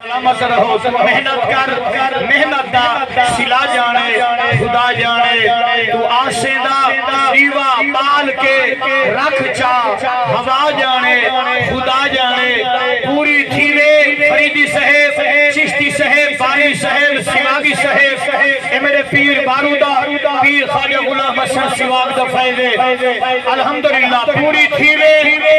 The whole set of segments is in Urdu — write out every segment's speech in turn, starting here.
سلامت رہو محنت کر محنت دا سلا جانے خدا جانے تو آسے دا دیوا بال کے رکھ چا ہوا جانے خدا جانے پوری تھیوے فریدی صاحب چشتی صاحب بانی صاحب سواگی صاحب اے میرے پیر بارودا پیر خواجہ غلام حسن سواگ دا فیضے الحمدللہ پوری تھیوے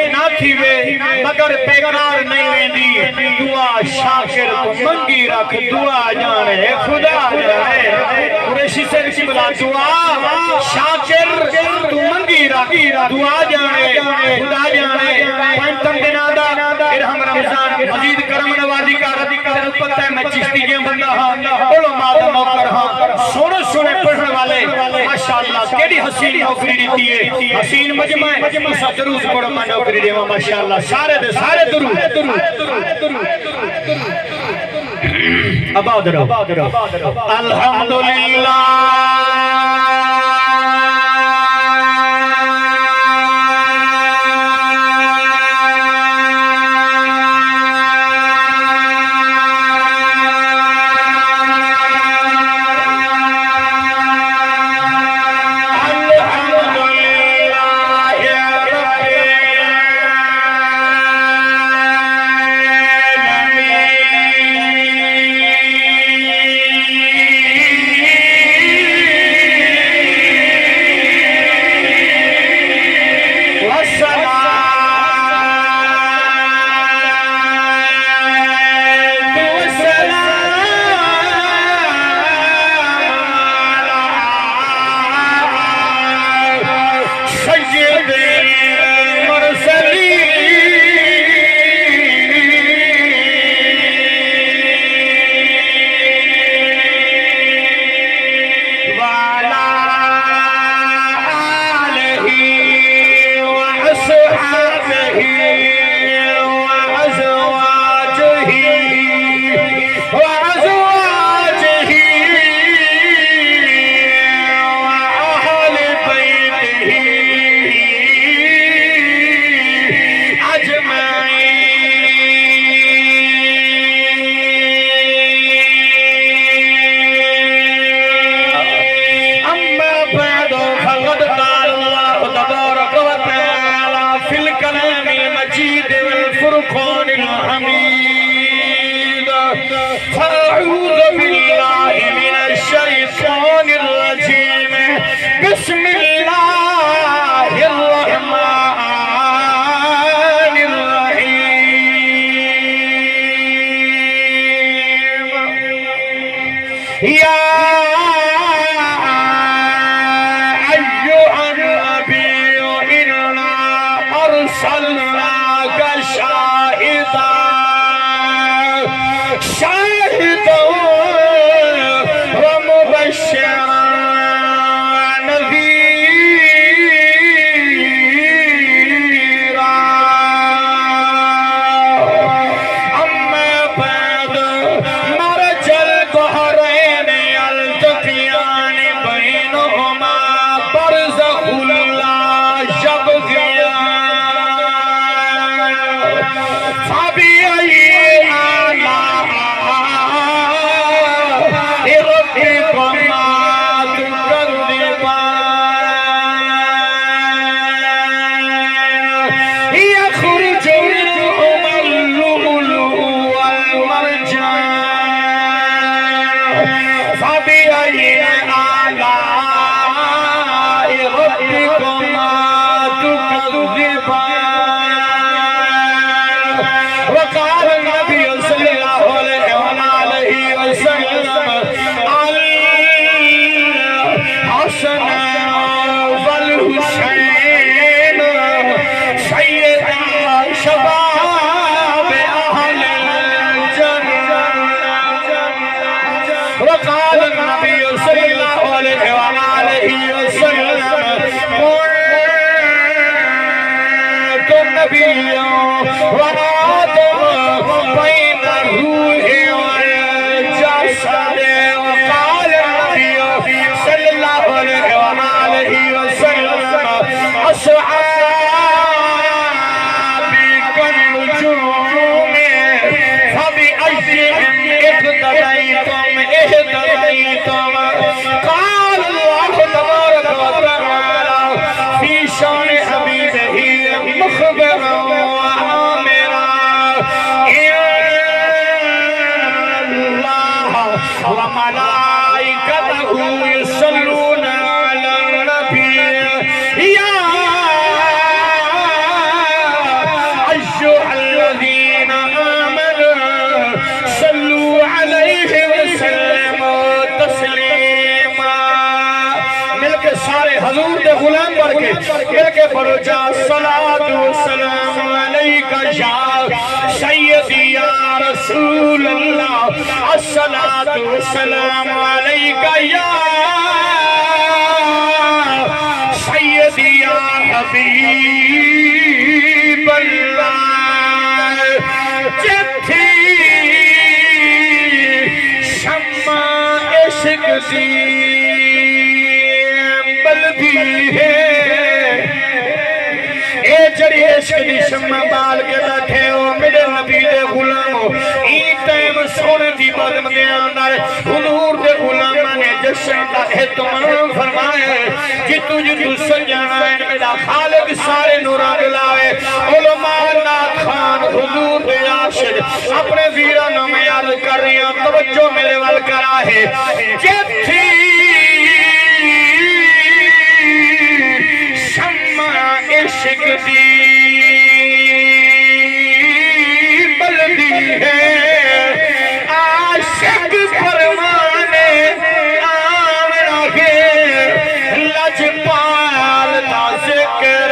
نہ تھیوے مگر بیکار نہیں لیندی دعا شاکر منگی رکھ دعا جانے خدا جانے قریشی سے کسی بلا دعا شاکر تو منگی رکھ دعا جانے خدا جانے پانتم دنادا ارحم رمضان مزید کرم نوازی کا تیرے پتہ ہے میں چشتی جیم بندہ ہاں علماء دا نوکر ہاں سونے سونے پڑھنے والے ماشاءاللہ کیڑی حسین نوکری دیتی ہے حسین مجمع اسا دروس پڑھو میں نوکری دیوا ماشاءاللہ سارے درود اباد رہو الحمدللہ بسم اللہ الرحمن الرحیم یا ایھا النبی انا ارسلناک شاہدا ومبشرا وقال النبي صلى الله عليه وآله وسلم كنتم نبيا وآدم بين الروح والجسد وقال النبي صلى الله عليه وآله وسلم أصحابي كالنجوم فبأي مل کے پڑھو جا صلاۃ و سلام علیکہ یا سیدی یا رسول اللہ الصلاۃ و سلام علیکہ یا سیدی یا حبیب اللہ جتھی شمع عشق دی بلدی ہے اے جڑی عشق دی شمع بال کے بیٹھے ہو میرے نبی دے غلامو این ٹائم سونے دی بدم دے اندر حضور دے غلامہ نے جشن دا اہتمام فرمایا جتو جتو سجانا ہے میرا خالق سارے نورا دلاوے علماء نات خان حضور دے عاشق اپنے ویران میں یاد کر رہی ہیں توجہ میرے وال کرا ہے جتھی شمع عشق دی بلدی ہے عاشق فرمانے آمنا ہے لجپال دا ذکر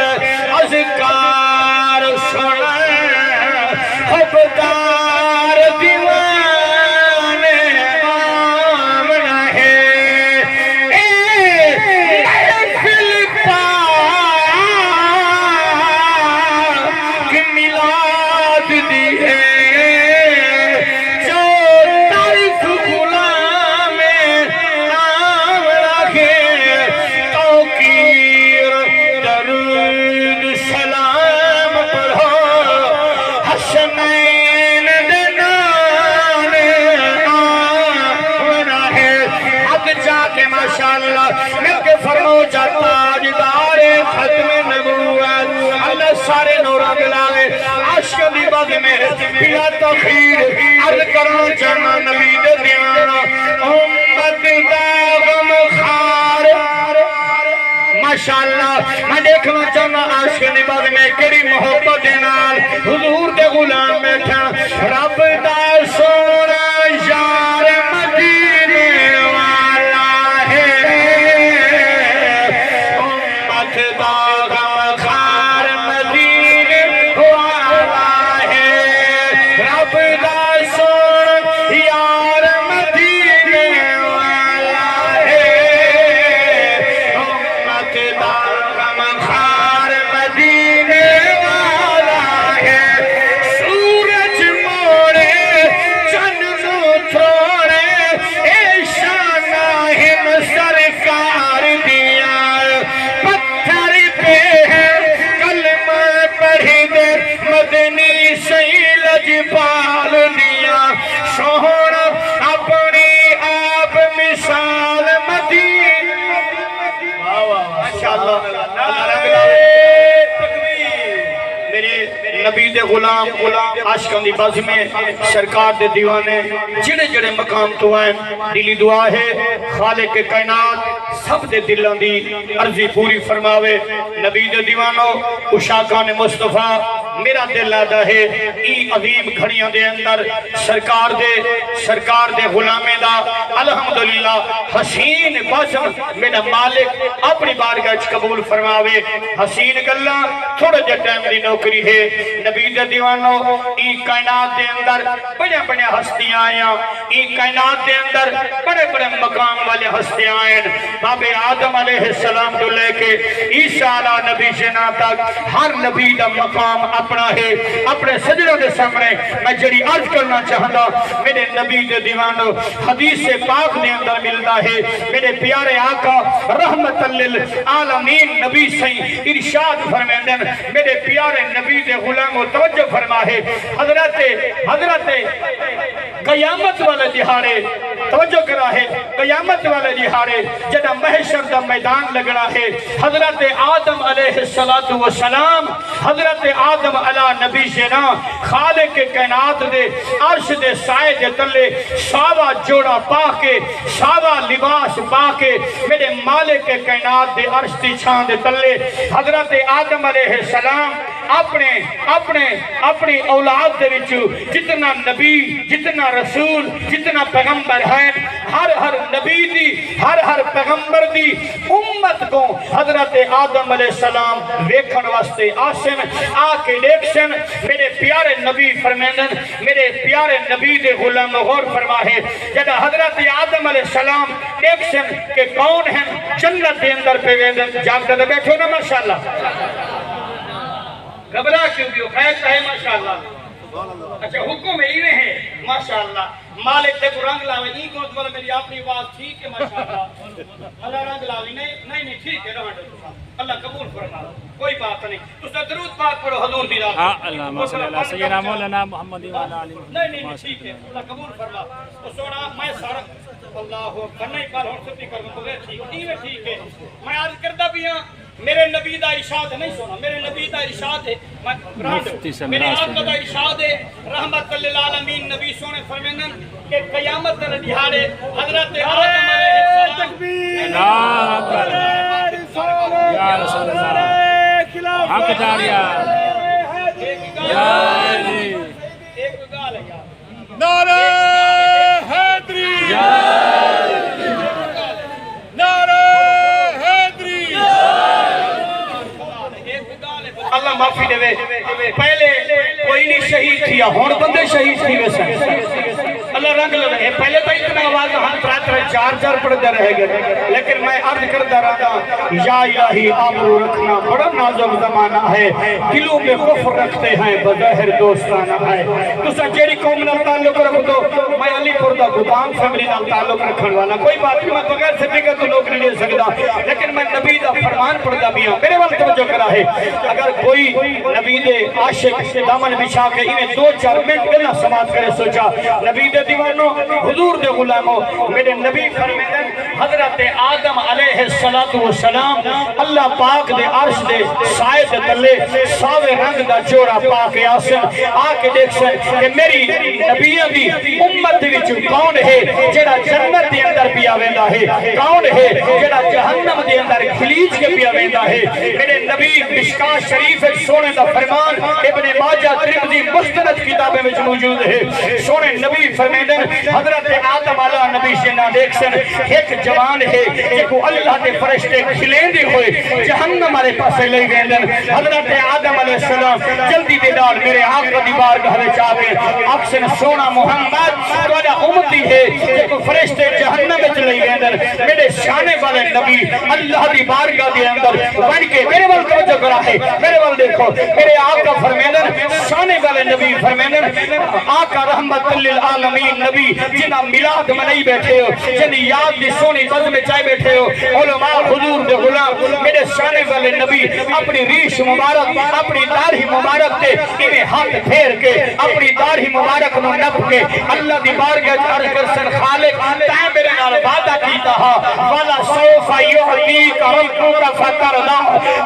اذکار سنے حبدار دیوانے آمنا ہے اے محفل پاک میلاد دی ہے جو طرف غلام آمنا ہے توقیر درود سلام پڑھو حسنین دنان آمنا ہے اب جا کے ماشاءاللہ مل کے فرمو جاتا جدار ختم نبوت اللہ سارے نورا ملاوے عشق دی بد میں بلا تخیر عرض کرو جانا نبی دے دیوانا امت دا غم خار ماشاءاللہ میں دیکھنا چاہنا عاشق دی بد میں کری محبت نال حضور دے غلام بیٹھا رب دا سونا یار مدینے والا ہے امت دا غم خار مدینے والا ہے رب دا سونا یار مدینے والا ہے امت دا غم خار مدینے والا ہے سورج موڑے چند تھوڑے اے شانہ ہم سرکار دیا پتھر پہ ہے کلمہ پڑھ دے مدنی سیلج پال دیا سونا اپنی آپ مثال مدین ماشاءاللہ میرے نبی دے غلام عاشقاں دی باز میں سرکار دے دیوانے جڑے جڑے مقام تو آئیں دلی دعا ہے خالق کائنات سب دے دلان دی عرضی پوری فرماوے نبی دے دیوانو اشاکان مصطفیٰ میرا دل آدھا ہے ای عظیم گھڑیاں دے اندر سرکار دے غلامے دا الحمدللہ حسین بازم میرا مالک اپنی بارگاہ قبول فرماوے حسین گلہ تھوڑا جا ٹائم دی نوکری ہے نبی دے دیوانو ای کائنات دے اندر بڑے بڑے ہستیاں آیا ای کائنات دے اندر بڑے بڑے مقام والے ہستیاں آئیں باب آدم علیہ السلام تو لے کے عیسیٰ علیہ نبی جنا تک ہر نبی دا مقام اپنا ہے اپنے سجدوں دے سامنے میں جڑی عرض کرنا چاہتا میرے نبی دے دیوانو حدیث پاک دے اندر ملتا ہے میرے پیارے آقا رحمت للعالمین نبی سے ارشاد فرمائیں میرے پیارے نبی دے غلام و توجہ فرما ہے حضرت قیامت والے دہاڑے توجہ کرا ہے قیامت والے دہاڑے جدہ محشر دا میدان لگنا ہے حضرت آدم علیہ السلام حضرت آدم علیہ نبی جنا خالق کائنات دے عرش دے سائے دے تلے ساوا جوڑا پا کے ساوا لباس پا کے میرے مالک کائنات دے عرش دی چھان دے تلے حضرت آدم علیہ السلام اپنی اولاد دے وچ جتنا نبی جتنا رسول جتنا پیغمبر ہے ہر نبی دی ہر پیغمبر دی امت کو حضرت آدم علیہ السلام ویکھن واسطے آسن آ کے دیکھسن میرے پیارے نبی فرمیندن میرے پیارے نبی دے غلام غور فرمائے جب حضرت آدم علیہ السلام دیکھسن کہ کون ہیں جنت دے اندر پہ ویندن جاگتا دے بیٹھو نا ماشاءاللہ گھبرا کیوں بھی ہو خیرتا ہے ماشاءاللہ اچھا حکم ایویں ہے ماشاءاللہ مالک تے کو رنگ لاوے نہیں کو تو میری اپنی بات ٹھیک ہے ماشاءاللہ اللہ رنگ لاوے نہیں ٹھیک ہے رہن اللہ قبول فرما کوئی بات نہیں تو درود پاک پڑھو حضور دی رات اللهم صل علی سیدنا مولانا محمد و علی آلہ نہیں ٹھیک ہے اللہ قبول فرما تو سونا میں سارا اللہ اکبر نہیں پر ہن سب کر کو ٹھیک ہے میں عرض کرتا بھی ہاں میرے نبی دا ارشاد نہیں سونا میرے نبی دا ارشاد ہے میرے آقا دا ارشاد ہے رحمت للعالمین نبی سونے فرمائیں کہ قیامت کے دہاڑے حضرت آدم علیہ السلام اللہ اکبر یا رسول اللہ حق جاریہ یا علی ایک گال ہے یار نعرہ حیدری نعرہ حیدری اللہ معافی دے پہلے کوئی نہیں شہید تھیا ہون بندے شہید تھی ویسے اللہ رنگ لگے پہلے تو اتنا آواز ہم چار پڑھتے رہ گئے لیکن میں عرض کرتا رہا یا الہی آبرو رکھنا بڑا نازک زمانہ ہے دلوں میں خوف رکھتے ہیں بظاہر دوستانہ ہے تو سا جیڑی قوم نال تعلق رکھ دو میں علی پور دا گودام فیملی نال تعلق رکھن والا کوئی بات نہیں میں بغیر سرٹیفکیٹ تو لوگ نہیں لے سکتا لیکن میں نبی دا فرمان پڑھتا بھی ہوں میرے وقت توجہ کرا ہے اگر کوئی نبی دے عاشق دامن بچھا کے انہیں 2-4 منٹ گنا سماعت کرے سوچا نبی دے دیوانوں حضور دے غلاموں میرے نبی فرمیدن حضرت آدم علیہ السلام اللہ پاک دے عرش دے سائے دے تلے ساوے رنگ دا جوڑا پاک آسن آ کے دیکھ سن کہ میری نبیہ دی امت وچ کون ہے جڑا جنت دے اندر پیا ویندا ہے کون ہے جڑا جہنم دے اندر کھلیج کے پیا ویندا ہے میرے نبی مشکاۃ شریف سونے دا فرمان ابن ماجہ ترمذی مستند کتابیں میں موجود ہے سونے نبی فرمیدن حضرت آدم علیہ نبی سے نہ دیکھ سن ایک جوان ہے جکو اللہ کے فرشتے کھلیں دے ہوئے جہنم ہمارے پاس لے گئے حضرت آدم علیہ السلام جلدی دے ڈال میرے آقا دی بارگاہ وچ آ گئے اکثر سونا محمد تہاڈا امتی ہے جکو فرشتے جہنم وچ لے گئے میرے شانے والے نبی اللہ دی بارگاہ دے اندر بن کے میرے ول توجہ کرا ہے میرے ول دیکھو میرے آقا فرمیدن شانے والے نبی فرمیدن آقا رحمت للعالمین نبی جنہ میلاد منائی بیٹھے ہو جنہ یاد دی سونی بز میں چائے بیٹھے ہو علماء حضور دے غلام میرے شانے والے نبی اپنی ریش مبارک اپنی داڑھی مبارک تے انہیں ہاتھ پھیر کے اپنی داڑھی مبارک نو نپ کے اللہ دی بارگاہ عرض کر سن خالق تائیں میرے نال وعدہ کیتا ہا والا سوف یعطیک ربک فترضا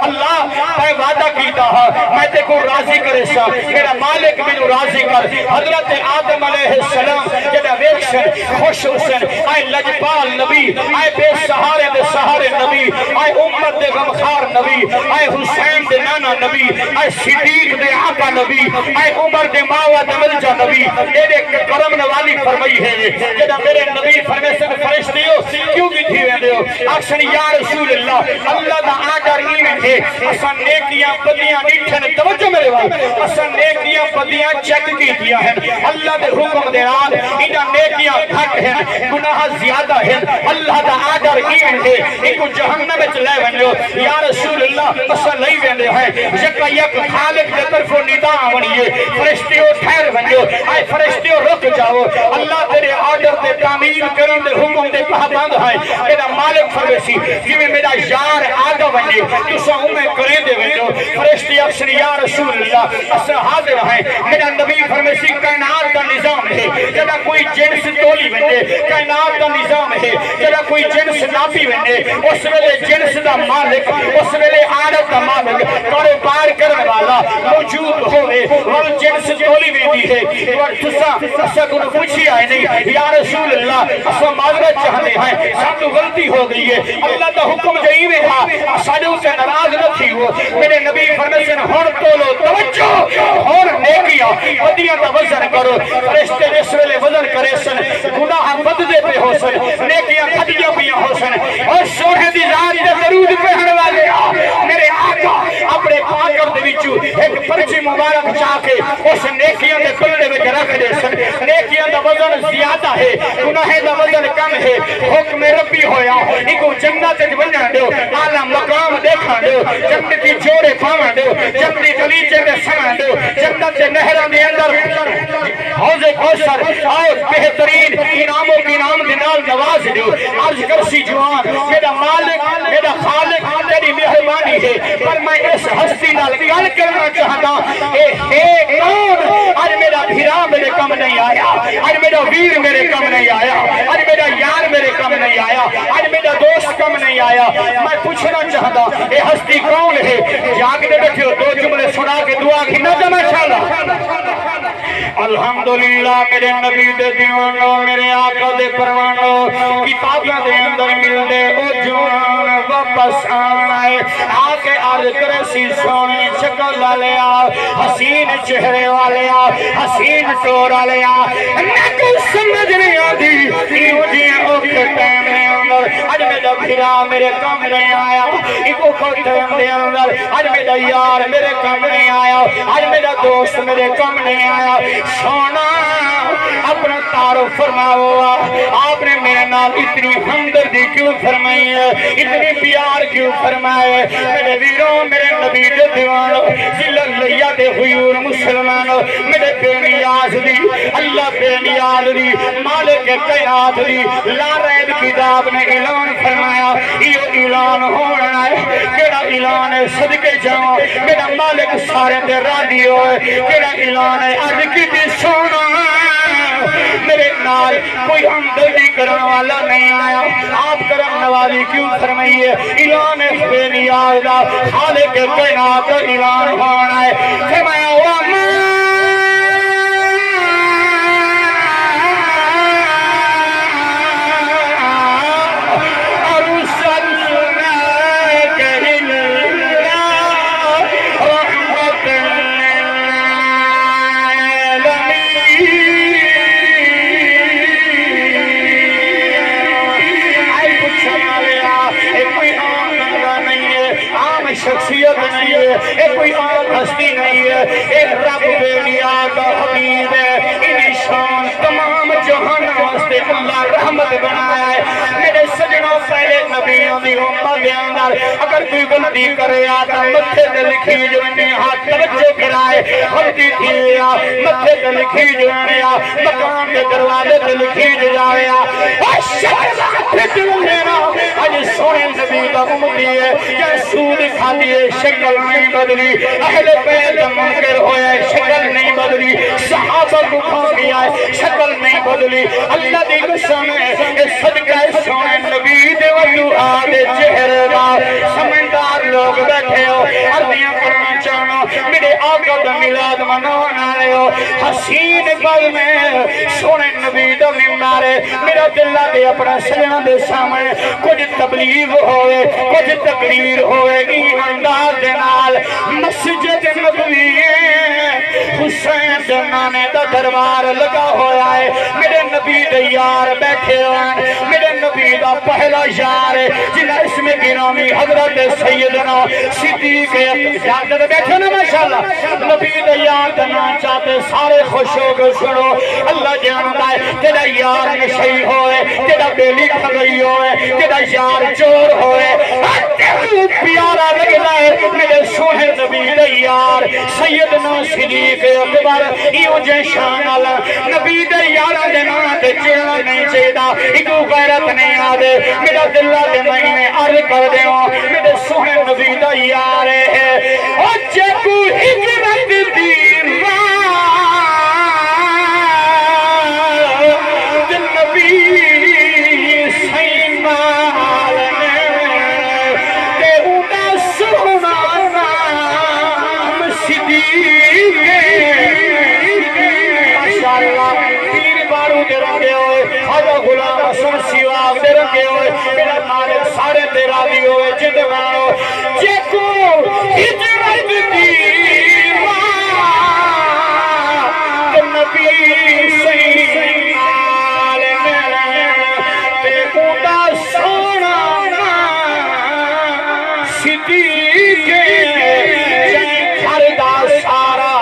اللہ تائیں وعدہ کیتا ہا میں تے کو راضی کرے سا میرا مالک مینوں راضی کر حضرت آدم علیہ السلام جڑا ویکھن خوش حسن اے لجپال نبی اے بے سہارے دے سہارے نبی اے امت دے غمخوار نبی اے حسین دے نانا نبی اے صدیق دے آقا نبی اے عمر دے ماوا دے ملجا نبی تیرے کرم نوالی فرمائی ہے جڑا میرے نبی فرمیسن فرشتیو کیوں بھی تھی ویندے ہو اکشن یا رسول اللہ دا آڈر ایویں ہے اساں نیکیاں بدیاں ڈٹھن توجہ میرے وال اساں نیکیاں بدیاں چیک کیتیاں ہیں اللہ دے حکم دے نال انہاں نیکیاں گھٹ ہیں گناہ زیادہ ہیں اللہ دا آڈر ایویں ہے انکو جہنم وچ لے ویندے یا رسول اللہ اساں لئی ویندے ہیں یکا یک خالق دے طرفوں ندا آونی ہے فرشتیو ٹھہر ویندے اے فرشتیو رک جاؤ اللہ تیرے آڈر دے تعمیل کرن دے حکم دے پابند ہے میرا مالک فرمیسی جویں میرا یار آگا ویندے تساں اوویں کرے دے ویندے فرشتے اکثر یا رسول اللہ اساں حاضر ہیں میرا نبی فرمیسی کائنات دا نظام ہے جڑا کوئی جنس تولی ویندے کائنات دا نظام ہے جڑا کوئی جنس ناپی ویندے اس ویلے جنس دا مالک اس ویلے عادت دا مالک کاروبار کرن والا موجود ہوے ول جنس تولی ویندی ہے اور تساں اساں کو پوچھی آئے نہیں یا رسول اللہ اساں معذرت چاہتے ہیں سانو غلطی ہو گئی ہے اللہ دا حکم جئی میں ہا ساڈے سے ناراض نہ تھی وہ میرے نبی فرمیسن ہن تولو توجہ ہن نیکیاں بدیاں دا وزن کرو فرشتے جس ویلے وزن کرے سن گناہ بددے پہ ہو سن مبارک چاہ کے اس نیکیاں دے پلڑے وچ رکھ دے سن نیکیاں دا وزن زیادہ ہے گناہ دا وزن کم ہے حکم ربی ہویا ایکو جنت وچ ونجن دیو اعلی مقام دیکھن دیو جنتی جوڑے پاون دیو جنتی گلیچے دے سمن دیو جنت دے نہراں دے اندر حوض کوثر اور بہترین انعاموں کی انعام دے نال نواز دیو عرض کرسی جوان میرا مالک میرا خالق تیری مہربانی ہے پر میں اس ہستی نال گل کرنا چاہتا اے کون آج میرا بھیرا میرے کم نہیں آیا آج میرا ویر میرے کم نہیں آیا آج میرا یار میرے کم نہیں آیا آج میرا دوست کم نہیں آیا میں پوچھنا چاہتا اے ہستی کون ہے جاگ دے بیٹھے ہو دو جملے سنا کے دعا کی نہ ماشاءاللہ الحمدللہ میرے نبی دے دیوانو میرے آقا دے پروانو کتاباں دے اندر مل دے او جوان واپس آئے آکے عرض کرے سی سونے شکل والیا حسین چہرے والیا حسین ٹور والیا نہ کوئی سمجھ نہیں آتی کیوں جی اوکھ ٹائم دے اندر اج میرا بھیرا میرے کام نہیں آیا ایکو کو ٹائم دے اندر اج میرا یار میرے کام نہیں آیا اج میرا دوست میرے کام نہیں آیا سونا اپنا تعارف فرماؤ آپ نے میرے نال اتنی ہمدردی کیوں فرمائی ہے اتنی پیار کیوں فرمائے میرے ویروں میرے نبی دے دیوانو ذلت لیا دے حیور مسلمانو میرے بے نیاز دی اللہ بے نیاز دی مالک کائنات دی لا ریب کتاب نے اعلان فرمایا یہ اعلان ہونا ہے کیڑا اعلان ہے صدقے جاؤں میرا مالک سارے دے راضی ہوئے کیڑا اعلان ہے عرض کی دی سونا میرے نال کوئی ہمدردی کرنے والا نہیں آیا آپ کرم نوازی کیوں فرمائیے اعلان بے نیاز دا خالق کائنات کا اعلان ہونا ہے فرمایا وَمَا شخصیت نہیں ہے ایک کوئی عام ہستی نہیں ہے ایک رب بے نیاز کا حبیب ہے انہی شان تمام جہان واسطے اللہ رحمت بنایا ہے میرے سجنوں پہلے نبیوں دی امت دے اندر اگر کوئی غلطی کرے آتا متھے تے لکھی جونے ہاتھ توجہ کرائے غلطی تھی متھے تے لکھی جونے مکان کے دروازے تے لکھی جاوے آج سونے نبی کا امتی ہے یا سود کھا دیئے شکل نہیں بدلی اہل بیت منکر ہوئے شکل نہیں بدلی صحابہ کو کھا گیا ہے شکل نہیں بدلی اللہ دی قسم ہے صدقہ سونے نبی دے وجو آدھے چہرے دار سمندار لوگ بیٹھے ہو عرضیاں کرنا چاہنا میرے آقا دا میلاد منانا رہے ہو حسین گل میں سونے نبی دا ممبارے میرا دلہ دے اپنا سجنہ دے سامنے کچھ تبلیغ ہوئے کچھ تقریر ہوئے انداز دنال مسجد نبوی حسین جنانے دا دربار لگا ہویا ہے میرے نبی دے یار بیٹھے ہوئے میرے نبی دا پہلا یار ہے جنہ اس میں گرامی حضرت سیدنا صدیق اجازت بیٹھے نا ماشاءاللہ نبی دے یار دنا چاہتے سارے خوش ہو گئے سنو اللہ جانتا ہے تیرا یار نشئی ہوئے تیرا بیلی کھگئی ہوئے تیرا یار چور ہوئے پیارا لگنا ہے میرے سونے نبی دے یار سیدنا صدیق اکبر ایو جے شان اللہ نبی دے یارہ دے نا تے چیڑا نہیں چیدہ ایکو غیرت نہیں آدے میرا دلہ دے مہینے عرض کر دے ہوں میرے سونے نبی دے یار ہے اور جے کو حکمت دیر دل نبی سیمال غلام حسن سیواگ دے رکھے ہوئے میرا مالک سارے دے راضی ہوئے جد مانو جے کو ہجرت دیوا تو نبی سیمال تے اوندا سونا صدیق جائیں گھر دا سارا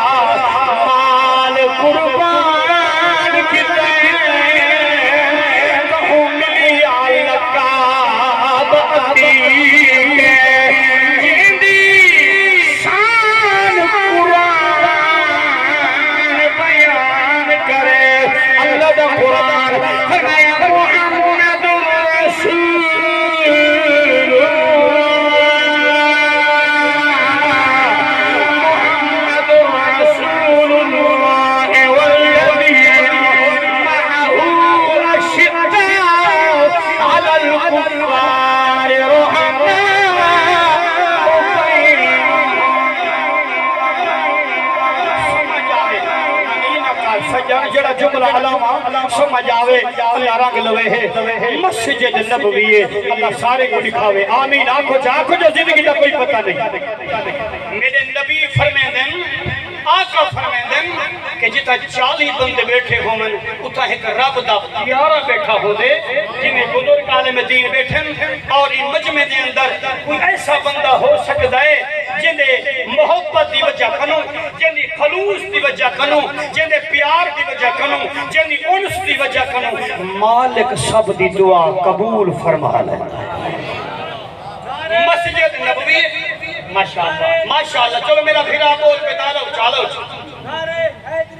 آوے اللہ رنگ لوے ہے مسجد نبوی ہے اللہ سارے کو دکھاوے آمین آنکھو جو زندگی کا کوئی پتہ نہیں میرے نبی فرمیندن آقا فرمیندن کہ جتا 40 بندے بیٹھے ہومن اتھا ایک رب دا پیارا بیٹھا ہو دے جنہیں بزرگ عالم دین بیٹھن اور ان مجمع دے اندر کوئی ایسا بندہ ہو سکتا ہے جنہیں محبت دی وجہ کنو جنہیں خلوص دی وجہ کنو جنہیں پیار دی وجہ کنو جنہیں انس دی وجہ کنو مالک سب دی دعا قبول فرما لیتا ہے مسجد نبوی ماشاءاللہ چلو میرا پھر آپ بول پہ دارو چالو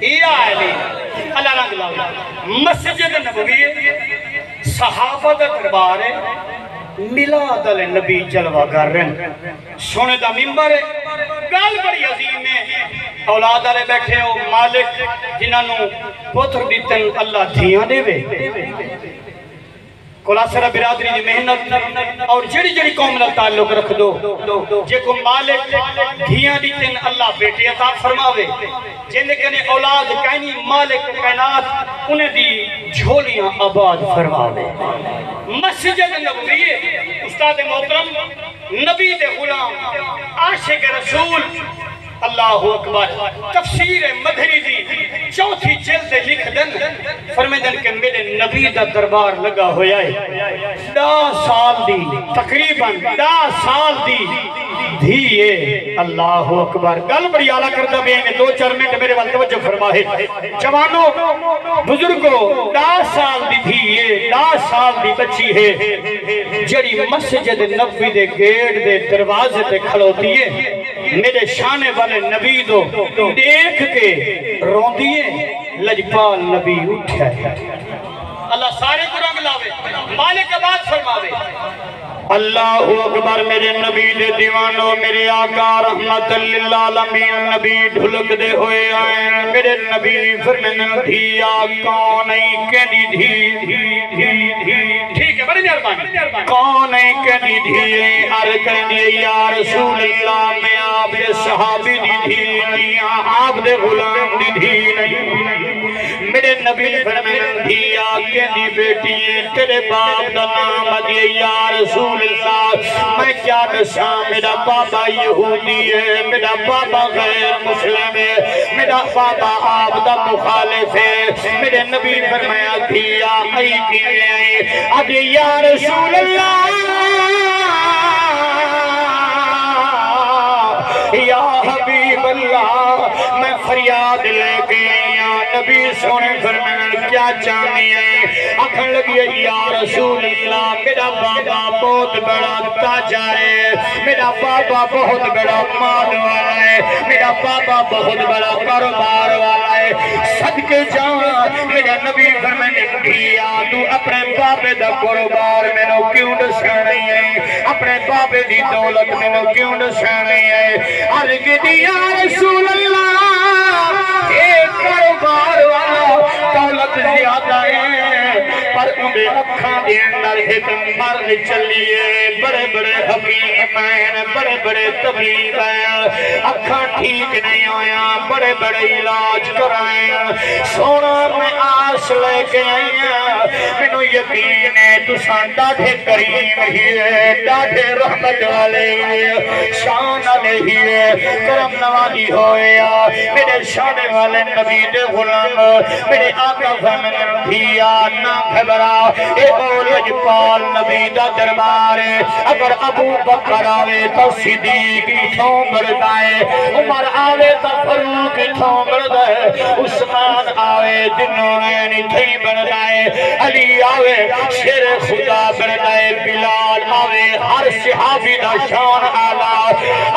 یا علی اللہ رنگ لاؤ مسجد نبوی صحابہ دا دربار ہے میلاد نبی جلوہ کر رہے ہیں سونے دا ممبر ہے گال بڑی عظیم ہے اولاد والے بیٹھے ہو مالک جنہاں نو پتر دیتن اللہ دھیاں دے وے کلاسرہ برادری دی محنت اور جڑی قوم نال تعلق رکھ دو جے کو مالک دھیاں دیتن اللہ بیٹے عطا فرماوے جن کنے اولاد کہیں مالک کائنات انہیں دی جھولیاں آباد فرماوے مسجد نبوی استاد محترم نبی دے غلام عاشق رسول اللہ اکبر تفسیر مدنی دی چوتھی جلد لکھ دن فرمیدن کہ میرے نبی دا دربار لگا ہویا ہے 10 سال دی تقریباً 10 سال دی دھیئے اللہ اکبر گل بڑی آلہ کردہ بھی ہیں 2-4 منٹ میرے والد توجہ فرمائے جوانوں بزرگوں 10 سال دی دھیئے 10 سال دی بچی ہے جڑی مسجد نبوی دے گیٹ دے دروازے تے کھڑوتی ہے میرے شانے والے نبی دو دیکھ کے رون دیئے لجپال نبی اٹھا ہے اللہ سارے کو رنگ لاوے مالک آباد فرماوے اللہ اکبر میرے نبی دے دیوانوں میرے آقا رحمت للعالمین نبی ڈھلک دے ہوئے آئیں میرے نبی فرمین دھیا کون ای کہنی دھی ٹھیک ہے بڑی مہربانی کون ای کہنی دھی ہر کہنی یا رسول اللہ میں آپ دے صحابی دی دھی نہیں آپ دے غلام دی دھی نہیں میرے نبی فرمین دھیا کہنی بیٹی تیرے باپ دا نام دیئے یا رسول اللہ میں کیا نشاں میرا بابا یہودی ہے میرا بابا غیر مسلم ہے میرا بابا آپ دا مخالف ہے میرے نبی فرمایا دھیا ای کی آئے اب یا رسول اللہ یا حبیب اللہ میں فریاد لے کے نبی سونے فرمائے کیا چاہنی ہے اکھن لگی یا رسول اللہ میرا بابا بہت بڑا تاجر ہے میرا بابا بہت بڑا مال والا ہے میرا بابا بہت بڑا کاروبار والا ہے صدقے جان میرا نبی فرمائے دھیا تو اپنے بابے دا کاروبار میں نو کیوں دسانی ہے اپنے بابے دی دولت میں نو کیوں دسانی ہے عرض دیا رسول اللہ ایک کاروبار والا دولت زیادہ ہے پر انہیں اکھاں دے اندر ایک مرد چلیے بڑے بڑے حکیم ہیں بڑے بڑے طبیب ہیں اکھاں ٹھیک نہیں ہویا بڑے بڑے علاج کرائیں سونا میں آس لے کے آئیں منو یقین ہے تساں ڈاڈھے کریم ہی ہے ڈاڈھے رحمت والے شان والے ہی ہے کرم نوازی ہویا میرے شانے والے نبی دے غلام میرے آقا فرمانے دھیا نہ گھبرا اے اولج پال نبی دا دربار ہے اگر ابو بکر آوے تو صدیق اتھوں بردائے عمر آوے تو فاروق اتھوں بردائے عثمان آوے دنوین اتھیں بردائے علی آوے شیر خدا بردائے بلال آوے ہر صحابی دا شان آلہ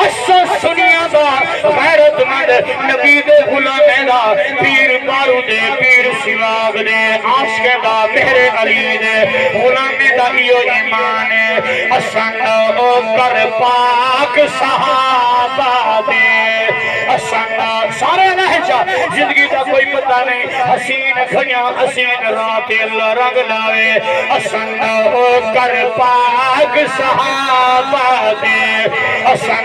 اسا سنیا دا غیرت مند نبی دے غلامے دا پیر بارو دے پیر سواگ دے عاشق دا میرے علی دے غلامے دا ایو ایمان ہے اسان او کر پاک صحابہ دے اساں سارے لہجہ زندگی دا کوئی پتہ نہیں حسین گھڑیاں حسین رات اللہ رنگ لاوے اساں او کر پاک صحابہ دے اساں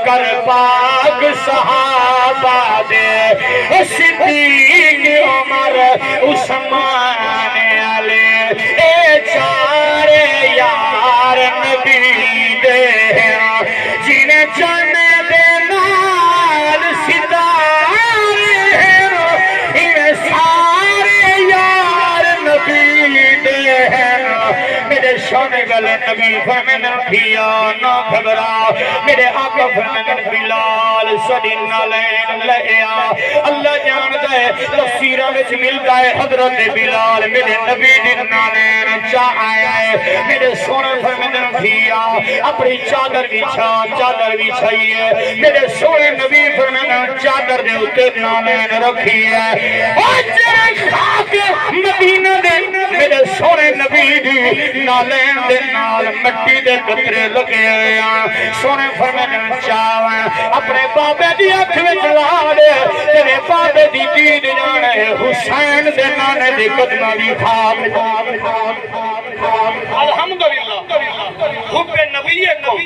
کر پاک صحابہ دے صدیق عمر عثمان علی اے چارے یار نبی دے جنہیں جانے دے نال ستارے انہیں سارے یار نبی دے میرے شونے گلے نبی فرمین کیا نہ گھبرا میرے آقا فرمین بلال سدین لین لیا اللہ جان دے تفسیرہ وچ ملتا ہے حضرت بلال میرے نبی دنہ لین چاہ آیا ہے میرے سونے فرمین کیا اپنی چادر بھی چھائیے میرے سونے نبی فرمین چادر دے اتے دنہ لین رکھی ہے اور جرے خاک مدینہ دے میرے سونے نبی دی نالین دے نال مٹی دے قطرے لگے ہیں سونے فرمین چاہویں اپنے بابے دی اکھ میں چلا دے تیرے بابے دی دید جانے حسین دے نانے دی قدمہ دی خواب الحمدللہ حب نبی کو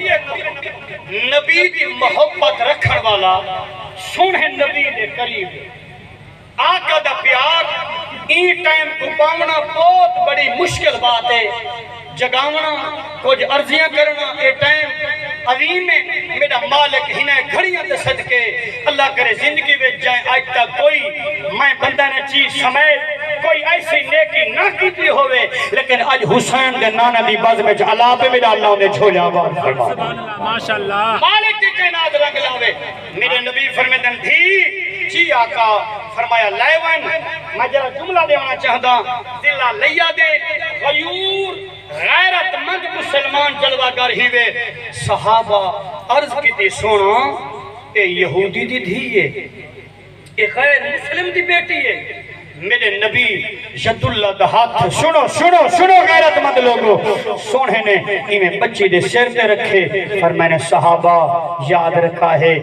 نبی دی محبت رکھن والا سونے نبی دے قریب آقا دا پیار این ٹائم کو پاونا بہت بڑی مشکل بات ہے جگاونا کچھ عرضیاں کرنا اے ٹائم عظیم ہے میرا مالک ہنیں گھڑیاں دے صدقے اللہ کرے زندگی میں جائیں آج تک کوئی میں بندہ نے چیز سمیت کوئی ایسی نیکی نہ کیتی ہوئے لیکن آج حسین دے نانا دی باز میں جعلا پہ میرا اللہ نے چھوڑا بات ماشاءاللہ مالک کی کائنات رنگ لاوے میرے نبی فرمیدن بھی جی آقا فرمایا لائیون میں جرا جملہ دے ہونا چاہتا دلہ لیا دے غیور غیرت مند مسلمان جلوہ گر ہی وے صحابہ عرض کی تھی سونا اے یہودی دی دھیئے اے غیر مسلم دی بیٹی ہے میرے نبی ید اللہ دا ہاتھ سنو غیرت مند لوگو سونے نے ہمیں بچی دے سر دے رکھے فرمائنے صحابہ یاد رکھا ہے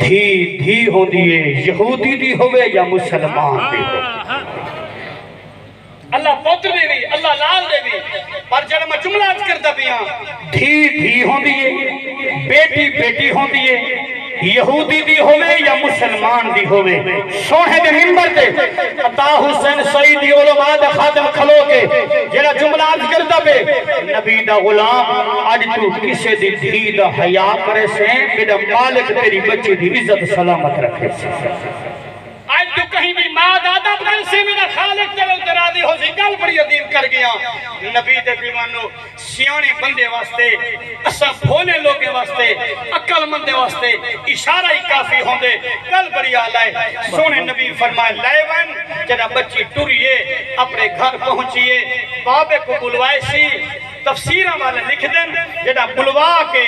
دھی ہو دیئے یہودی دی ہوئے یا مسلمان دی ہوئے اللہ پوتر دے بھی اللہ لال دے بھی پر جب میں جملہ کرتا بھی ہاں دھی ہو دیئے بیٹی ہو دیئے یہودی دی ہوئے یا مسلمان دی ہوئے سونے دے ممبر دے عطا حسین سعیدی علماء دے خادم کھلو کے جیڑا جملات کرتا بے نبی دا غلام آج تو کسے دی دھی دا حیاء کرے سے میرا مالک تیری بچی دی عزت سلامت رکھے سے آج تو کہیں بھی ماں دادا پر سے میرا خالق چلو ترادی ہو سی گل بڑی عظیم کر گیا نبی دے بیمانو سیانے بندے واسطے اسا بھولے لوگے واسطے عقل مندے واسطے اشارہ ہی کافی ہوں دے گل بڑی آلائے سونے نبی فرمائے لائیون جنہ بچی ٹوریے اپنے گھر پہنچیے بابے کو بلوائے سی تفسیرہ والے لکھ دیں جنہ بلوا کے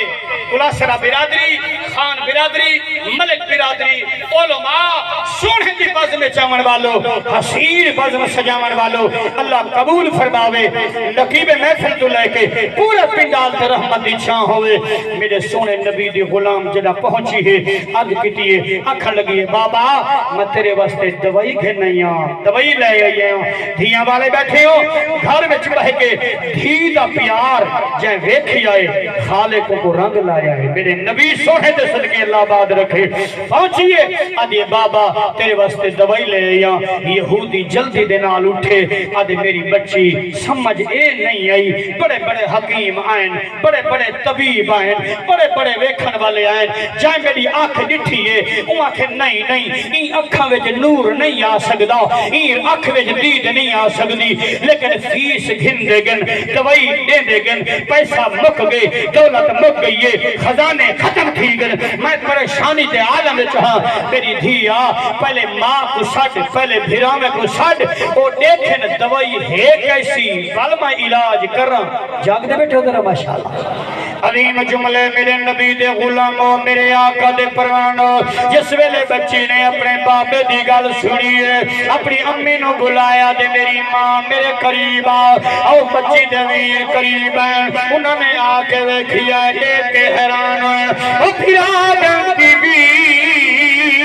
قلاسرہ برادری خان برادری ملک برادری علماء سونے دی بز میں چاون والو حسین بز میں سجاون والو اللہ قبول فرماوے نقیب محفل تو لے کے پورا پنڈال تے رحمت دی چھاں ہوئے میرے سونے نبی دی غلام جنہ پہنچی ہے عرض کیتی ہے آنکھا لگی ہے بابا میں تیرے واسطے دوائی گھر نہیں ہوں دوائی لے آئی ہوں دھیاں والے بیٹھے ہو گھر میں چپڑھ کے دھی دا پیار جائیں ویکھی آئے خالق کو رنگ لایا ہے میرے نبی سونے دے صدقے اللہ باد رکھے پہنچیے آدھے بابا تیرے واسطے دوائی لے آیا یہودی جلدی دے نال اٹھے آدھے میری بچی سمجھ اے نہیں آئی بڑے بڑے حکیم آئین بڑے بڑے طبیب آئین بڑے بڑے ویکھن والے آئین جائیں میری آنکھ ڈٹھی ہے وہ آنکھ نہیں این اکھاں وچ نور نہیں آ سکدا این اکھ وچ دید نہیں آ سکدی لیکن فیس گھن دے گن دوائی دے گن پیسہ مک گئے دولت مک گئی ہے خزانے ختم تھی گن میں پریشانی دے عالم چاہاں میری دھیا پہلے ماں کو ساڑھ پہلے بھیرامے کو ساڑھ وہ دیکھیں دوائی ہے کیسی ظالمہ علاج کر رہا جاگ دے بیٹھے ادھر ماشاءاللہ عظیم جملے میرے نبی دے غلاموں میرے آقا دے پروانو جس ویلے بچی نے اپنے بابے دی گل سنی ہے اپنی امی نو بلایا دے میری ماں میرے قریب آؤ بچی دے ویر قریب ہیں انہوں نے آکے ویکھیا دیکھ کے حیران ہے او پھرا دن کی بھی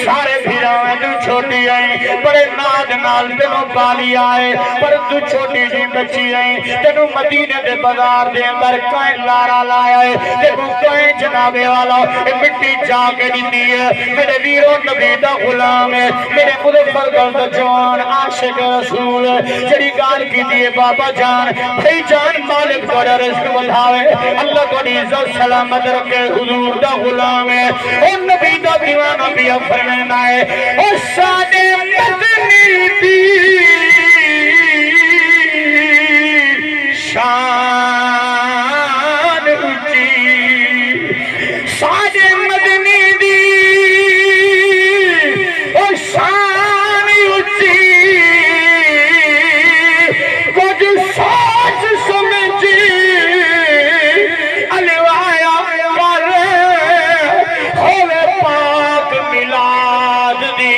سارے بھیراویں تو چھوٹی آئی بڑے ناد نال تینوں پالی آئے پر تو چھوٹی جی بچی آئی تینوں مدینے دے بازار دے اندر کائیں لارا لائے آئے دیکھو کائیں جنابے والا مٹی جا کے دیتی ہے میرے ویروں نبی دا غلام ہے میرے مظفر گرد جوان عاشق رسول جڑی گال کی دیئے بابا جان بھائی جان مالک بڑا رزق بندھاوے اللہ کو عزت سلامت رکھے حضور دا غلام ہے اور نبی دا دیوانہ بھی فرمانا ہے اور سادے مدنی دی شان اچھی سادے مدنی دی اور شان اچھی کچھ سوچ سمجھی الوایا کر ہوئے پاک ملاد دی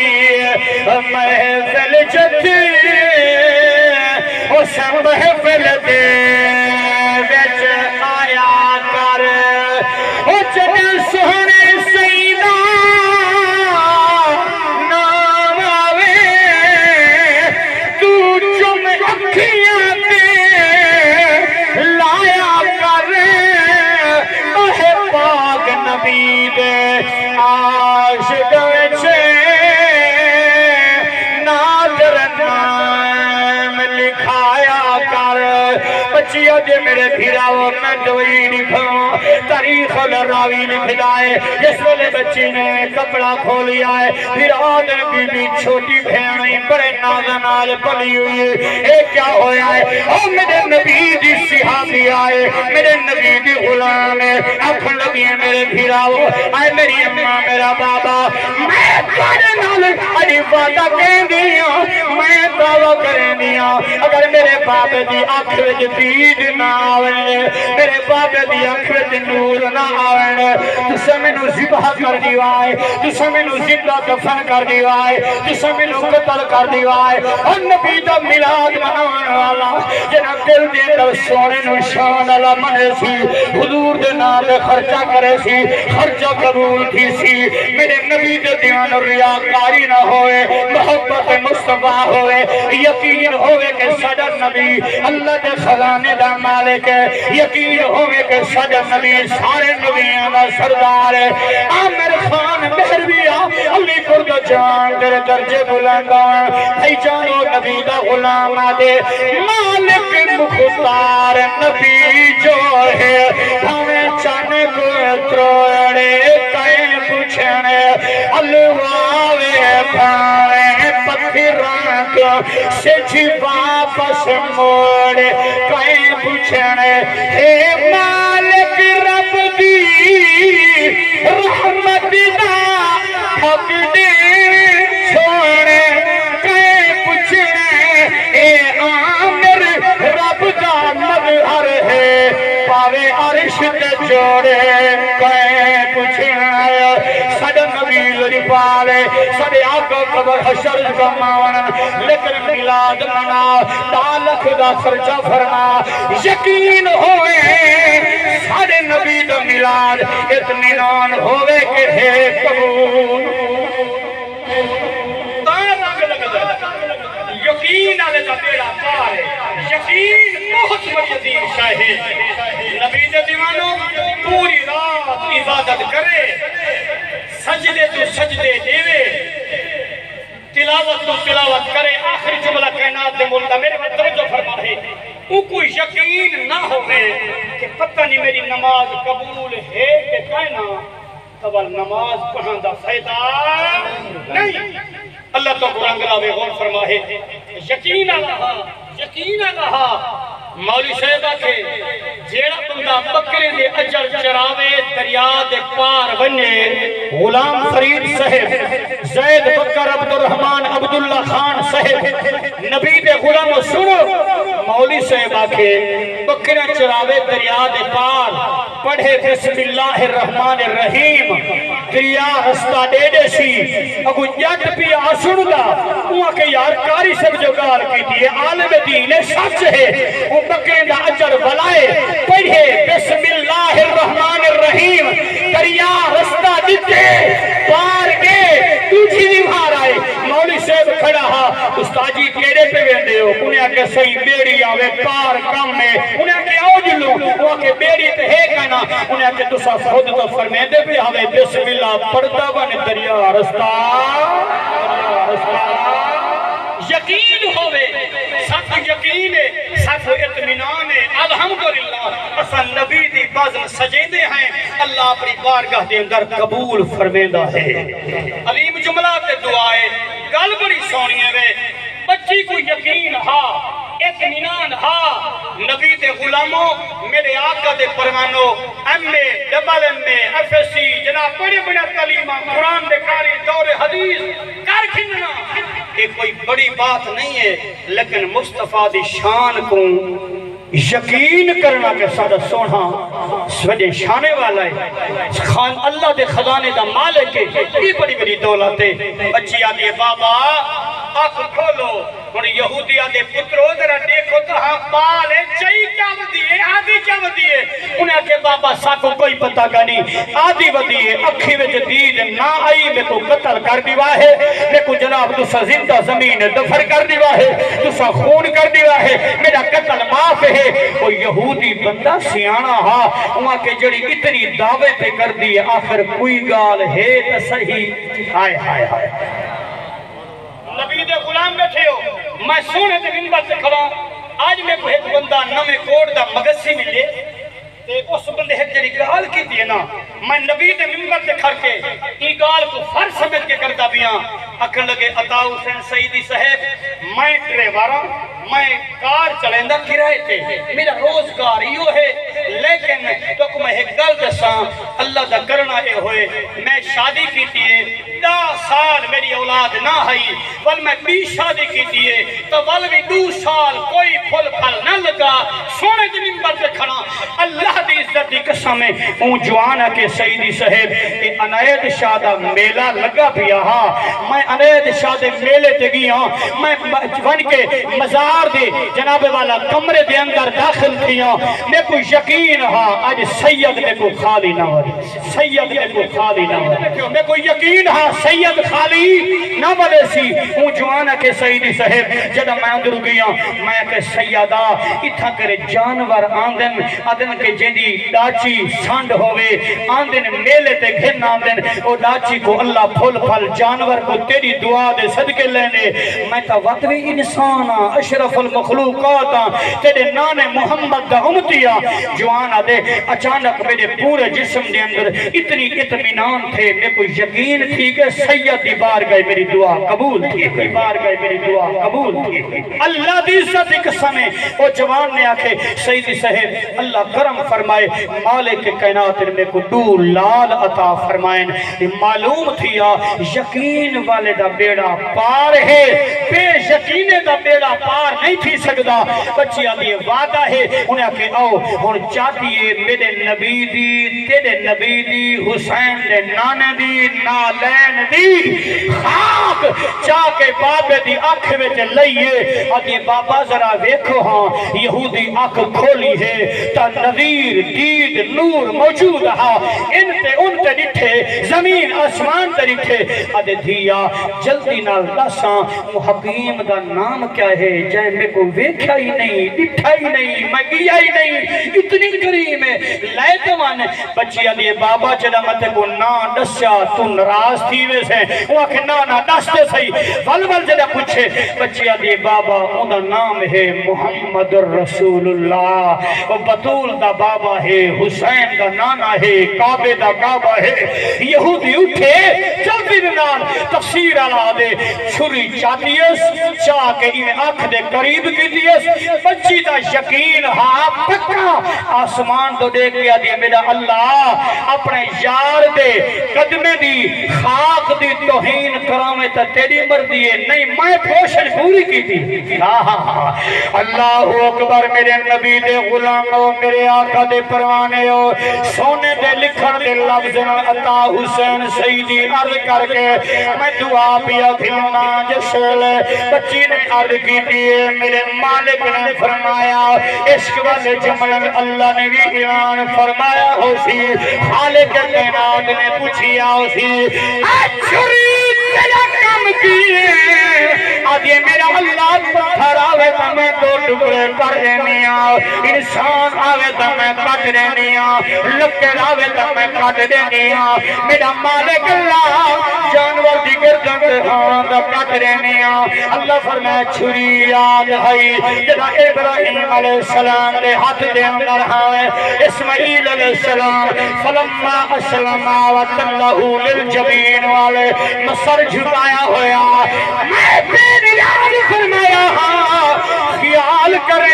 محفل جتی اس محفل دے وچ آیا کر او جن سہنے سیدہ نام آوے تو چم اکھیاں تے لایا کر اوہ پاک نبی دے عاشق وچ نادر نام لکھایا کر بچیوں دے میرے بھیراؤ میں دوئی لکھوں تاریخ الراوی لکھدائے جس ویلے بچی نے کپڑا کھولیا ہے پھر آدھر بی بی چھوٹی بھینی بڑے نازنال پلی ہوئی ہے اے کیا ہویا ہے او میرے نبی دی صحابی آئے میرے نبی دی غلام ہے اکھ لگی ہے میرے بھیراؤ آئے میری اممہ میرا بابا میں تارے نال علی فاتح کہیں دیا میں دعویٰ کریں دیا اگر میرے بابے دی اکھ وچ دید نہ آوے میرے بابے دی اکھ وچ نور نہ آوے تسا مینوں ذبح کر دیوائے تسا مینوں زندہ دفن کر دیوائے تسا مینوں قتل کر دیوائے اور نبی دا میلاد مناون والا جنہ دل دے اندر سونے نو شان اللہ منے سی حضور دے نام تے خرچہ کرے سی خرچہ قبول کی سی میرے نبی دے دیوان ریاکاری نہ ہوئے محبت مصطفیٰ ہوئے یقین ہوئے کہ ساڈا نبی اللہ دے خزانے دا مالک ہے یقین ہوئے کہ ساڈا نبی سارے نبیوں دا سردار ہے عامر خان مہرویہ علی قرد جان تیرے درجے بلندہ بھائی جانو نبی دا غلام دے مالک مختار نبی جو ہے ہمیں چانے کو تروڑے کہیں پوچھنے الواوے بھائے پتھران کو سے جی واپس موڑے کہیں پوچھنے اے مالک رب دی رحمت دا حق دے چھوڑے کہیں پوچھنے اے عامر رب دا مظہر ہے پاوے عرش تے جوڑے کہیں پوچھنے ساڈا نبی لڑی پالے ساڈے آقا قبر حشر کا ماون لیکن میلاد منا تالخ دا خرچہ فرما یقین ہوئے ساڈے نبی دا میلاد اطمینان ہوئے کہ ہے قبول یقین آلے دا بیڑا پار ہے یقین بہت بڑی عظیم شاہ ہے نبی دے دیوانوں پوری رات عبادت کرے سجدے تو سجدے دیوے تلاوت تو تلاوت کرے آخری جملہ کائنات دے ملدہ میرے کو توجہ فرما ہے ان کو یقین نہ ہوئے کہ پتہ نہیں میری نماز قبول ہے کہ کائنا تو نماز پڑھان دا فائدہ نہیں اللہ تو قرآن گلاوے غور فرما ہے یقین آلہا مولی صاحبہ کے جیڑا بندہ بکرے دے اجر چراوے دریا دے پار بنے غلام فرید صاحب زید بکر عبدالرحمن عبداللہ خان صاحب نبی دے غلام سنو مولی صاحبہ کے بکرے چراوے دریا دے پار پڑھے بسم اللہ الرحمن الرحیم دریا رستہ دے دے سی اگو جد پی آسن دا وہاں کے یار کاری سب جو گار کی دیئے عالم دین سچ ہے وہ بکرے دا اجر بلائے پڑھے بسم اللہ الرحمن الرحیم دریا رستہ دیتے پار کے تجھے استاد جی کیڑے پہ ویندے ہو؟ انہیں آکے صحیح بیڑی آوے پار کم میں، انہیں آکے آؤ جلو، وہ آکے بیڑی تے ہے کہنا، انہیں آکے تسا خود تو فرمیندے بھی آوے بسم اللہ پڑھتا بن دریا رستہ یقین ہوئے، ساتھ یقین ہے، ساتھ اطمینان ہے، الحمدللہ اصل نبی دی بازم سجیدے ہیں، اللہ اپنی بارگاہ دے اندر قبول فرمیندہ ہے۔ علیم جملہ تے دعائے گل بڑی سونی ہے، بچی کو یقین ہا، اطمینان ہا، نبی دے غلاموں میرے آقا دے پروانوں M A double M A F S C جناب بڑے بڑے تعلیمہ قرآن دے قاری دور حدیث کر کھننا یہ کوئی بڑی بات نہیں ہے، لیکن مصطفیٰ دی شان کو یقین کرنا کہ سادہ سونا سوجے شانے والا ہے، خان اللہ دے خزانے دا مالک ہے، یہ بڑی بڑی دولت ہے۔ بچی آدھی بابا آنکھ کھولو، اور یہودیہ دے پترو ذرا دیکھو تو ہاں بال ہے، چاہی کیا ودی ہے، آدھی کیا ودی ہے؟ انہیں کہ بابا ساکو کوئی پتہ گا نہیں، آدھی ودی ہے، اکھی وچ دید نہ آئی میں کو قتل کر دیوا ہے، میں کو جناب تسا زندہ زمین دفر کر دیوا ہے، تسا خون کر دیوا ہے، میرا قتل معاف ہے۔ وہ یہودی بندہ سیانا ہا، وہاں کے جڑی اتنی دعوے پہ کر دی آخر کوئی گال ہے تا صحیح، ہائے ہائے ہائے نبی دے غلام بیٹھے ہو، میں سونے دے منبر سے کھڑا آج میں کو ایک بندہ نمے کوڑ دا مگسی ملے تے اس بندے ایک جڑی گال کی دیئے نا میں نبی دے منبر سے کھڑ کے ای گال کو فر سمجھ کے کرتا بیاں اکھن لگے عطا حسین سعیدی صاحب میں ڈرائیوراں میں کار چلیندہ کرائے تھے میرا روزگار یہ ہے، لیکن تو کو میں ایک گل دساں اللہ دا کرنا اے ہوئے میں شادی کی تھی 10 سال میری اولاد نہ آئی، ول میں 20 شادی کی تھی تو ول بھی 2 سال کوئی پھل پھل نہ لگا، سونے دی منبر پہ کھڑا اللہ دی عزت دی قسم ہے اون جوانا کے سعیدی صاحب کہ عنایت شاہ دا میلہ لگا بھی ہاں میں عنایت شاہ دے میلے تے گیا میں ون کے مزار دے جناب والا کمرے دے اندر داخل کیا میں کو یقین ہاں آج سید میں کو خالی نہ ہو سید میں کو خالی نہ ہو میں کو یقین ہاں سید خالی نہ بلے سی اون جوانا کے سعیدی صاحب جدہ میں اندر گیا میں کہ سیدہ اتھا کرے جانور آندن کے جیدی ڈاچی سانڈ ہوئے آندن میلے تے گھن آندن او ڈاچی کو اللہ پھول پھل جانور کو تیری دعا دے صدقے لینے میں تا وطوی انسانا اشرف المخلوقاتا تیرے نان محمد دا امتیا جوانا دے اچانک میرے پورے جسم دے اندر اتنی اطمینان تھے میں کو یقین تھی کہ سید دی بار گئے میری دعا قبول تھی بار گئے میری دعا قبول تھی اللہ دی عزت ایک سمیں وہ جوان نے آکھے سیدی صاحب اللہ کرم فرمائے مالک کائنات میں کو 2 لال عطا فرمائیں معلوم تھیا یقین والے دا بیڑا پار ہے بے یقینے دا بیڑا پار نہیں تھی سکتا بچی آدھی وعدہ ہے انہیں آکے آؤ ہون چاہتی ہے میرے نبی دی تیرے نبی دی حسین دے نانے دی نالین دی خاک چاہ کے بابے دی آنکھ میں لئیے آدھی بابا ذرا ویکھو ہاں یہودی آنکھ کھولی ہے تا نظیر دید نور موجود ہاں ان تے ڈٹھے زمین آسمان تے ڈٹھے آدھے دھیا جلدی نال دساں حکیم دا نام کیا ہے جائے میں کو ویکھا ہی نہیں ڈٹھا ہی نہیں میں گیا ہی نہیں اتنی کریم ہے لائے تمانے بچی آدھے بابا چلا متے کو نا ڈسیا تو نراز تھی ویسے وہ آکھے نا ڈستے سہی ول جدہ پوچھے بچی آدھے بابا اندہ نام ہے محمد رسول اللہ وہ بطول دا بابا ہے حسین دا نانا ہے کعبے دا کعبہ ہے یہودی اٹھے جلدی نال تفسیر علا دے چھری چاہتیس چاہ کے انہیں آنکھ دے قریب کی دیس بچی دا یقین ہاں پکا آسمان تو دیکھ گیا دیا میرا اللہ اپنے یار دے قدمے دی خاک دی توہین کرامے تا تیری مردی ہے نہیں میں پوشن پوری کی تھی اللہ اکبر میرے نبی دے غلاموں میرے آقا دے پروانے ہو سونے دے لکھن دے لفظ عطا حسین سیدی عرض کر کے میں دعا پیا کھلنا جسل بچی نے عرض کی دیئے میرے مالک نے فرمایا عشق والے جملے اللہ نے بھی اعلان فرمایا ہو سی خالق کائنات نے پوچھیا ہو سی اچھری کم کیے آج یہ میرا اللہ پتھر آوے تو میں دو ٹکڑے کر دینیا انسان آوے تو میں کٹ دینیا لکڑ آوے تو میں کٹ دینیا میرا مالک اللہ جانور دی گردن تے ہاں دا کٹ دینیا اللہ فرمائے چھری یاد ہے جدا ابراہیم علیہ السلام دے ہاتھ دے اندر آئے اسماعیل علیہ السلام فلما اسلم وتلہ للجبین والے مسر جھکایا ہویا میں پیر یاد فرمایا خیال کریں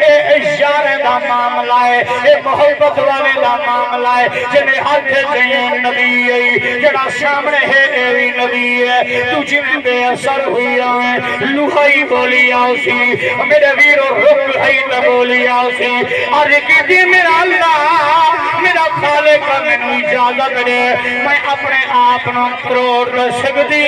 اے اشارے دا معاملہ ہے اے محبت والے دا معاملہ ہے جنہیں ہاتھ جائیں نبی ہے جڑا سامنے ہے اے نبی ہے تجھے میں بے اثر ہوئی آئیں لوہائی بولی آسی میرے ویرو رک ہے تا بولی آسی اور کی میرا اللہ میرا خالق میں نو اجازت دے میں اپنے آپنا کروڑ سکتی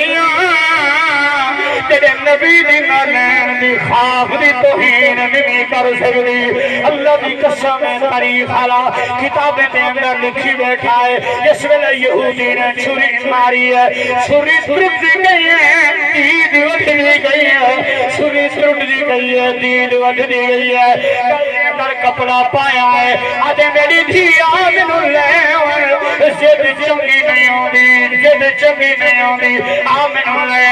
تیرے نبی دی نالین دی خواب دی توہین نہیں کر سکتی اللہ دی قسم تاریخ حالا کتابیں دے اندر لکھی بیٹھا ہے جس ویلے یہودی نے چھری ماری ہے چھری ٹوٹ دی گئی ہے دید وٹ دی گئی ہے چھری ٹوٹ دی گئی ہے دید وٹ دی گئی ہے اندر کپڑا پایا ہے آدھے میری دھیا منو لے زد چنگی نہیں ہوندی زد چنگی نہیں ہوندی آمنو لے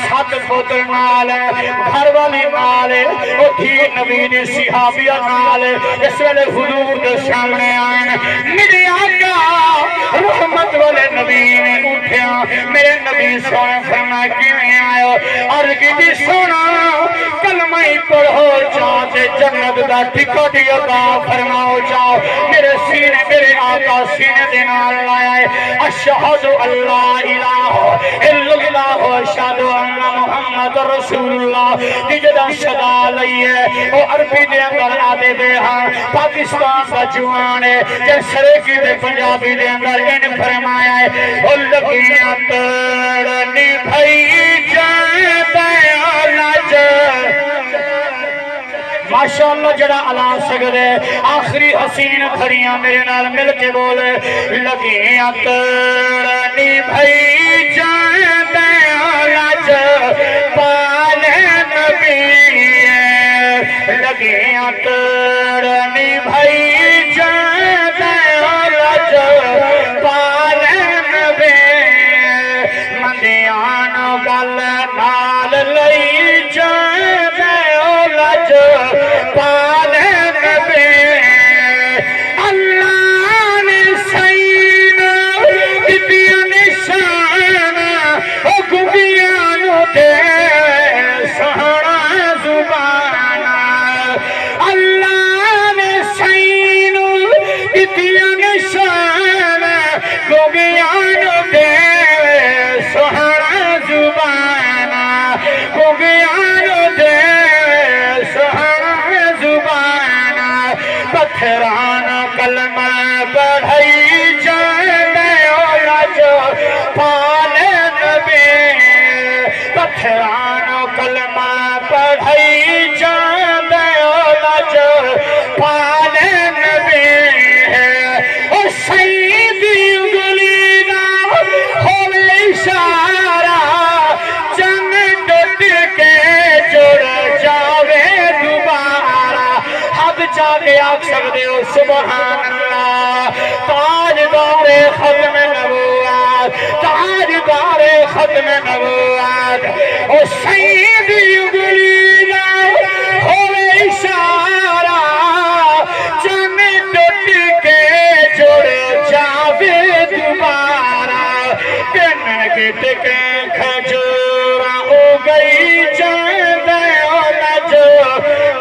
سات پوتر نال گھر والی نال او تھی نبی دی صحابیہ نال اس ویلے حضور دے سامنے آئیں میرے آقا رحمت والے نبی نے اٹھیا میرے نبی سونے فرمایا کیویں آئے اور کی سونا کلمہ پڑھو چاہتے جنت دا ٹکٹ عطا فرماؤ جاؤ میرے سینے میرے آقا سینے دے نال لایا ہے اشہد اللہ الہ الا اللہ اشہد ان محمد رسول اللہ دیجدہ صدا لئیے وہ عربی دے اندر آدھے بے ہاں پاکستان کا جوان ہے جس سریکی دے پنجابی دے اندر ان فرمایا ہے وہ لگیاں تڑنی بھائی جاتا ماشاءاللہ جڑا علا سکدے آخری حسین کھڑیاں میرے نال مل کے بولے لگیاں تڑنی بھائی جاتا لج پالے نبی لگیاں تڑنی بھائی جاتا لج پالے نبی مندیانو گل نال لئی جاتا لج پالے نبی اللہ نے سین کتیا نشان او گبیانو دے سہنا زبان اللہ نے سین کتیا نشان گبیانو دے سہنا زبان گبیانو دے سہنا زبان پتھران کلمہ بڑھائی جانے لج پالے نبی پتھران کلمہ بڑھائی جانے لج پالے نبی او سیدی انگلی نہ ہوئے اشارہ جن ڈٹ کے جڑ جاوے دوبارہ حد جاگے آگ سکتے ہو سبحان اللہ تاجدار ختم نبوات تاجدار ختم نبوات او سیدی انگلی نہ ہوئے اشارہ جن ڈٹ کے جڑ جاوے دوبارہ کن گٹ کے کھجورا ہو گئی جاندے لج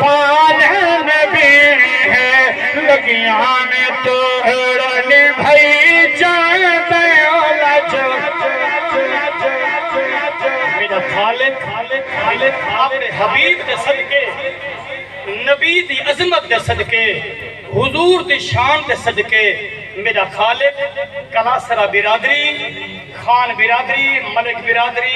پالے نبی ہے لگیاں نے توڑنی بھائی جاندے لج میرا خالق اپنے حبیب دے صدقے نبی دی عظمت دے صدقے حضور دی شان دے صدقے میرا خالق کلاسرہ برادری خان برادری ملک برادری